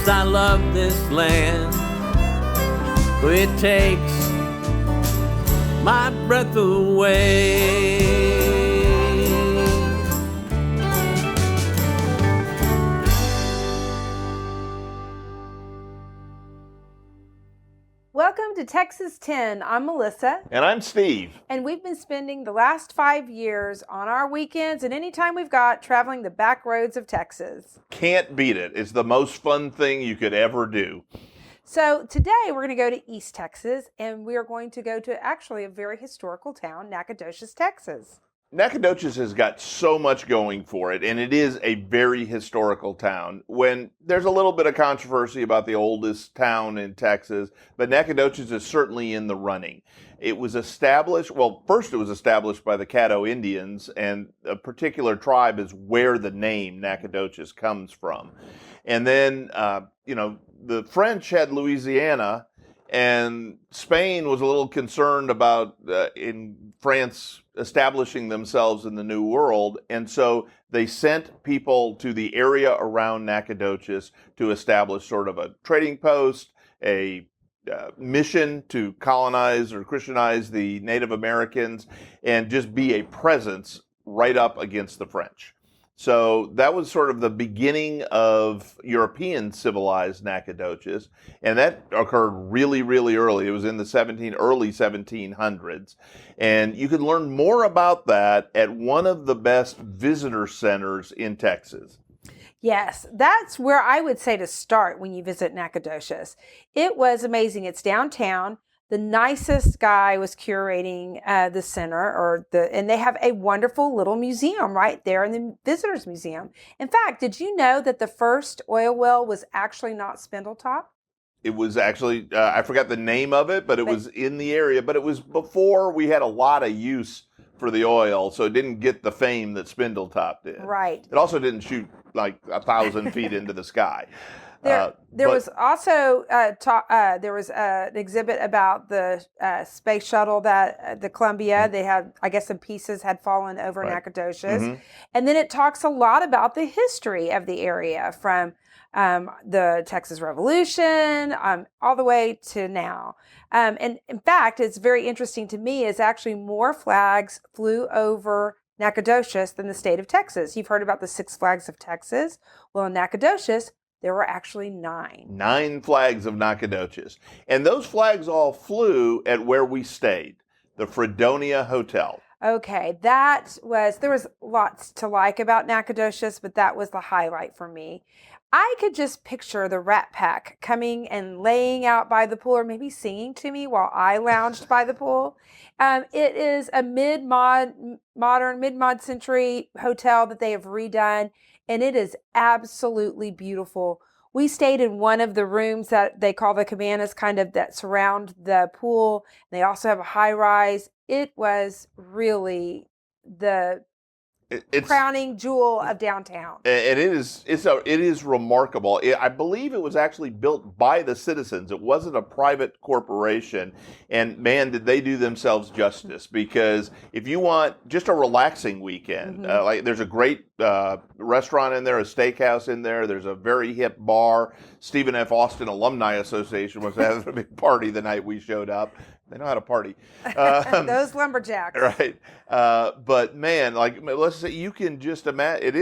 'cause I love this land. It takes my breath away. Welcome to Texas 10. I'm Melissa. And I'm Steve. And we've been spending the last 5 years on our weekends and any time we've got traveling the back roads of Texas. Can't beat it. It's the most fun thing you could ever do. So today we're going to go to East Texas, and we are going to go to actually a very historical town, Nacogdoches, Texas. Nacogdoches has got so much going for it, and it is a very historical town. When there's a little bit of controversy about the oldest town in Texas, but Nacogdoches is certainly in the running. It was established, first it was established by the Caddo Indians, and a particular tribe is where the name Nacogdoches comes from. And then, the French had Louisiana, and Spain was a little concerned about in France establishing themselves in the New World, and so they sent people to the area around Nacogdoches to establish sort of a trading post, a mission to colonize or Christianize the Native Americans, and just be a presence right up against the French. So that was sort of the beginning of European civilized Nacogdoches, and that occurred really, really early. It was in the early 1700s, and you can learn more about that at one of the best visitor centers in Texas. Yes, that's where I would say to start when you visit Nacogdoches. It was amazing. It's downtown. The nicest guy was curating the center, and they have a wonderful little museum right there in the Visitors Museum. In fact, did you know that the first oil well was actually not Spindletop? It was actually, I forgot the name of it, but it was in the area. But it was before we had a lot of use for the oil, so it didn't get the fame that Spindletop did. Right. It also didn't shoot like 1,000 feet into the sky. There was also an exhibit about the space shuttle that the Columbia, they had, I guess some pieces had fallen over Nacogdoches. Mm-hmm. And then it talks a lot about the history of the area from the Texas Revolution all the way to now. And in fact, it's very interesting to me is actually more flags flew over Nacogdoches than the state of Texas. You've heard about the 6 flags of Texas. Well, in Nacogdoches, there were actually 9. 9 flags of Nacogdoches. And those flags all flew at where we stayed, the Fredonia Hotel. Okay, there was lots to like about Nacogdoches, but that was the highlight for me. I could just picture the Rat Pack coming and laying out by the pool, or maybe singing to me while I lounged by the pool. It is a mid-mod century hotel that they have redone, and it is absolutely beautiful. We stayed in one of the rooms that they call the cabanas, kind of that surround the pool. They also have a high rise. It was really the crowning jewel of downtown. And it is remarkable. I believe it was actually built by the citizens. It wasn't a private corporation. And man, did they do themselves justice, because if you want just a relaxing weekend, like there's a great restaurant in there, a steakhouse in there. There's a very hip bar. Stephen F. Austin Alumni Association was having a big party the night we showed up. They know how to party. Those lumberjacks. Right. But man, like, let's say you can just imagine,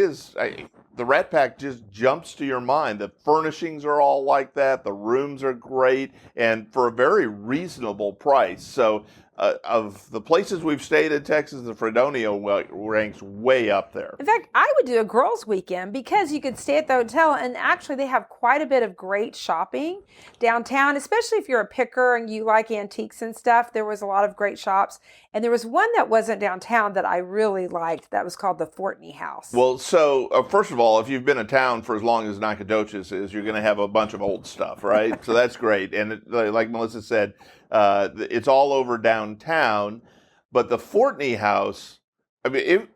the Rat Pack just jumps to your mind. The furnishings are all like that. The rooms are great, and for a very reasonable price. So of the places we've stayed in Texas, the Fredonia ranks way up there. In fact, I would do a girls' weekend because you could stay at the hotel, and actually they have quite a bit of great shopping downtown, especially if you're a picker and you like antiques and stuff. There was a lot of great shops, and there was one that wasn't downtown that I really liked that was called the Fortney House. Well, so first of all, if you've been in town for as long as Nacogdoches is, you're going to have a bunch of old stuff, right? So that's great. And like Melissa said, it's all over downtown, but the Fortney House, I mean,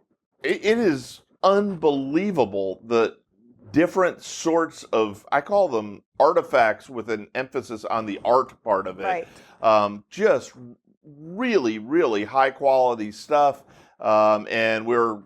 it is unbelievable, the different sorts of, I call them artifacts with an emphasis on the art part of it. Right. Just really, really high quality stuff. And we're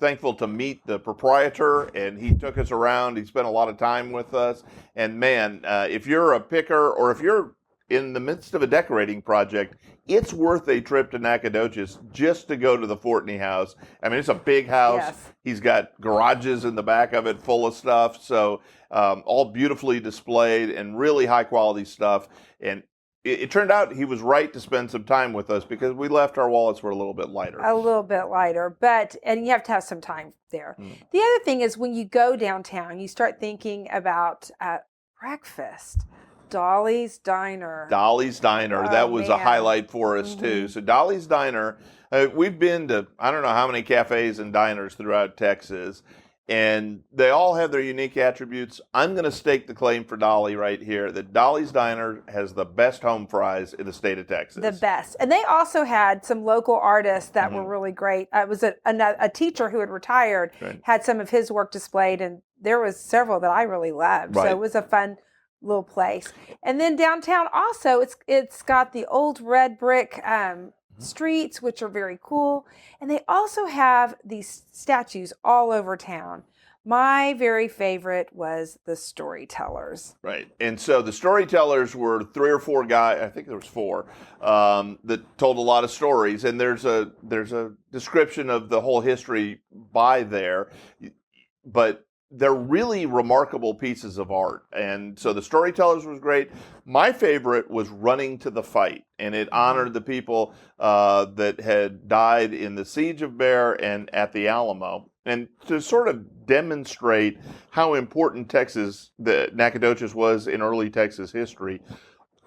thankful to meet the proprietor, and he took us around. He spent a lot of time with us. And man, if you're a picker or if you're in the midst of a decorating project, it's worth a trip to Nacogdoches just to go to the Fortney house. I mean, it's a big house. Yes. He's got garages in the back of it full of stuff. So all beautifully displayed and really high quality stuff. And it turned out he was right to spend some time with us because we left our wallets were a little bit lighter. A little bit lighter, and you have to have some time there. The other thing is when you go downtown, you start thinking about breakfast. Dolly's Diner. Dolly's Diner. Oh, that was a man. highlight for us, too. So Dolly's Diner, we've been to I don't know how many cafes and diners throughout Texas, and they all have their unique attributes. I'm going to stake the claim for Dolly right here that Dolly's Diner has the best home fries in the state of Texas. The best. And they also had some local artists that were really great. It was a teacher who had retired, had some of his work displayed, and there was several that I really loved. So it was a fun little place. And then downtown also, it's got the old red brick streets, which are very cool. And they also have these statues all over town. My very favorite was the Storytellers. Right. And so the Storytellers were 3 or 4 guys, I think there was 4, that told a lot of stories. And there's a description of the whole history by there. But they're really remarkable pieces of art. And so the Storytellers was great. My favorite was Running to the Fight, and it honored the people that had died in the Siege of Bear and at the Alamo. And to sort of demonstrate how important the Nacogdoches was in early Texas history,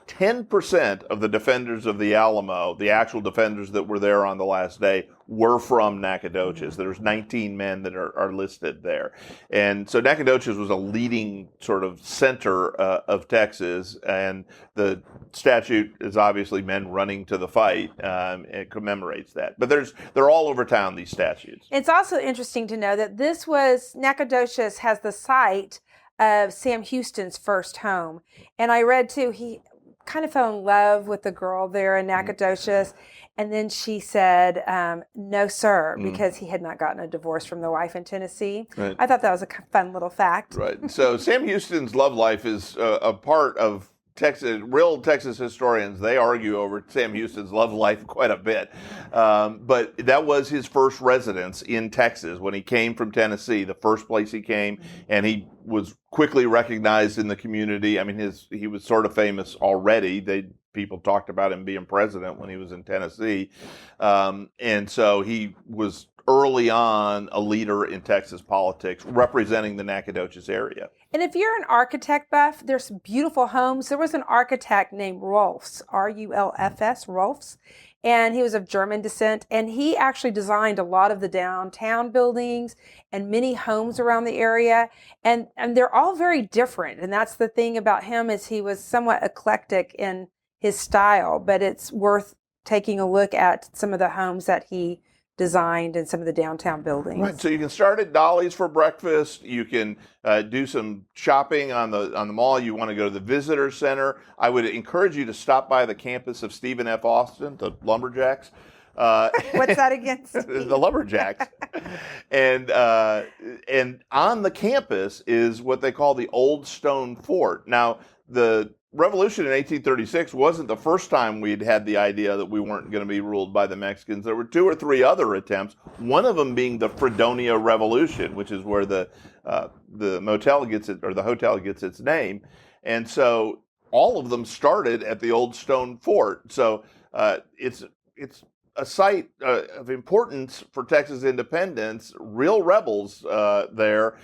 10% of the defenders of the Alamo, the actual defenders that were there on the last day, were from Nacogdoches. There's 19 men that are listed there. And so Nacogdoches was a leading sort of center of Texas, and the statute is obviously men running to the fight. It commemorates that. But they're all over town, these statues. It's also interesting to know that Nacogdoches has the site of Sam Houston's first home. And I read too, he kind of fell in love with the girl there in Nacogdoches, and then she said no sir, because he had not gotten a divorce from the wife in Tennessee. Right. I thought that was a fun little fact. Right. So Sam Houston's love life is a part of Texas. Real Texas historians, they argue over Sam Houston's love life quite a bit. But that was his first residence in Texas when he came from Tennessee, the first place he came, and he was quickly recognized in the community. I mean, he was sort of famous already. People talked about him being president when he was in Tennessee. And so he was early on a leader in Texas politics, representing the Nacogdoches area. And if you're an architect buff, there's beautiful homes. There was an architect named Rolfs, Rulfs, Rolfs, and he was of German descent. And he actually designed a lot of the downtown buildings and many homes around the area. And they're all very different. And that's the thing about him, is he was somewhat eclectic in his style. But it's worth taking a look at some of the homes that he designed and some of the downtown buildings. Right. So you can start at Dolly's for breakfast. You can do some shopping on the mall. You want to go to the visitor center. I would encourage you to stop by the campus of Stephen F. Austin, the Lumberjacks. What's that again, Steve? The Lumberjacks. And on the campus is what they call the Old Stone Fort. Now, the Revolution in 1836 wasn't the first time we'd had the idea that we weren't going to be ruled by the Mexicans. There were 2 or 3 other attempts, one of them being the Fredonia Revolution, which is where the motel gets it, or the hotel gets its name. And so all of them started at the Old Stone Fort. So it's a site of importance for Texas independence, real rebels there,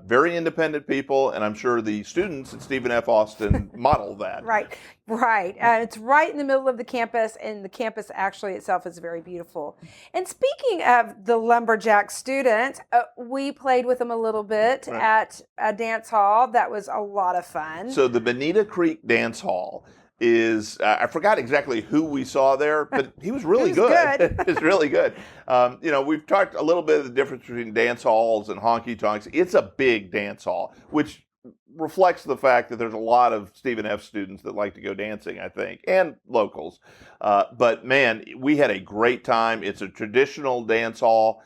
very independent people, and I'm sure the students at Stephen F. Austin model that. Right. It's right in the middle of the campus, and the campus actually itself is very beautiful. And speaking of the Lumberjack students, we played with them a little bit at a dance hall. That was a lot of fun. So the Bonita Creek Dance Hall is, I forgot exactly who we saw there, but he was really good. He was really good. We've talked a little bit of the difference between dance halls and honky-tonks. It's a big dance hall, which reflects the fact that there's a lot of Stephen F. students that like to go dancing, I think, and locals. But man, we had a great time. It's a traditional dance hall.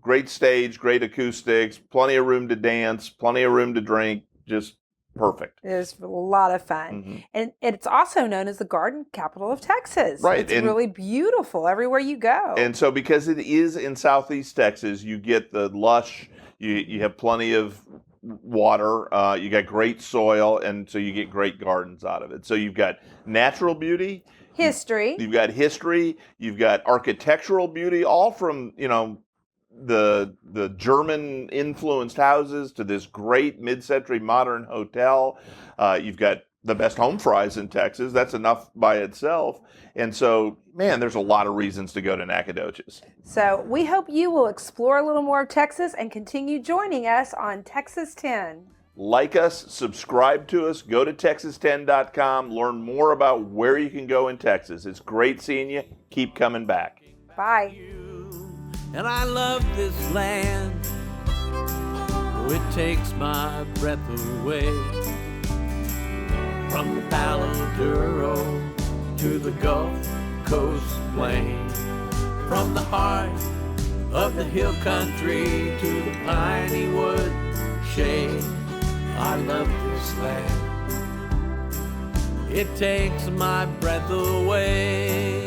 Great stage, great acoustics, plenty of room to dance, plenty of room to drink, just perfect. It is a lot of fun. Mhm. And it's also known as the garden capital of Texas. Right, It's and- really beautiful everywhere you go. And so because it is in southeast Texas, you get the lush, you have plenty of water, you got great soil, and so you get great gardens out of it. So you've got natural beauty, History. you've got history, you've got architectural beauty, all from, the German influenced houses to this great mid-century modern hotel. You've got the best home fries in Texas. That's enough by itself. And so, man, there's a lot of reasons to go to Nacogdoches. So we hope you will explore a little more of Texas and continue joining us on Texas 10. Like us, subscribe to us, go to texas10.com, learn more about where you can go in Texas. It's great seeing you. Keep coming back. Bye. And I love this land. Oh, it takes my breath away. From the Palo Duro to the Gulf Coast Plain. From the heart of the hill country to the piney wood shade. I love this land. It takes my breath away.